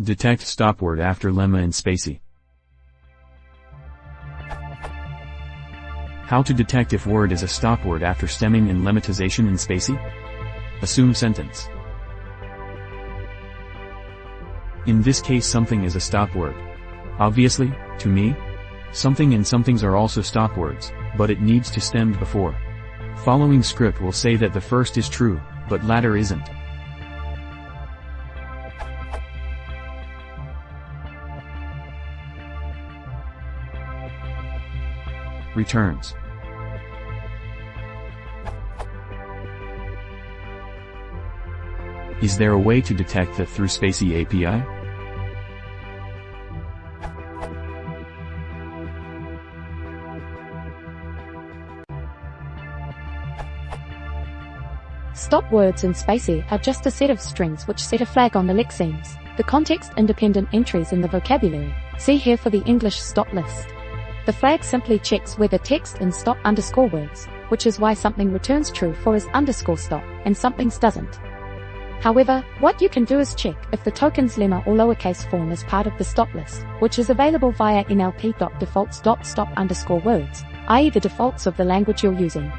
Detect stopword after lemma in Spacy. How to detect if word is a stopword after stemming in lemmatization in Spacy? Assume sentence. In this case something is a stopword. Obviously, to me, something and somethings are also stopwords, but it needs to stem before. Following script will say that the first is true, but latter isn't. Returns. Is there a way to detect that through Spacy API? Stop words in Spacy are just a set of strings which set a flag on the lexemes, the context-independent entries in the vocabulary. See here for the English stop list. The flag simply checks whether text in stop underscore words, which is why something returns true for is underscore stop, and something's doesn't. However, what you can do is check if the token's lemma or lowercase form is part of the stop list, which is available via nlp.defaults.stop underscore words, i.e. the defaults of the language you're using.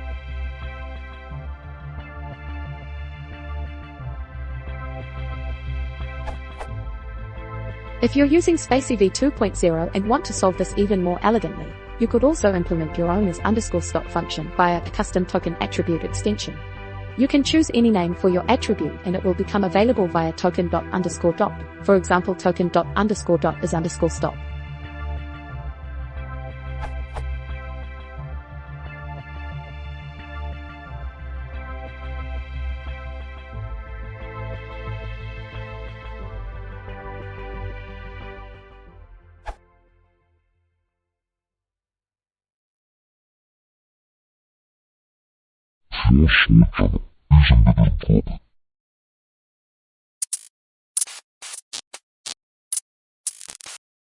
If you're using Spacy v2.0 and want to solve this even more elegantly, you could also implement your own as underscore stop function via a custom token attribute extension. You can choose any name for your attribute and it will become available via token._dot. For example, token._dot is underscore stop. Source order is a middle problem.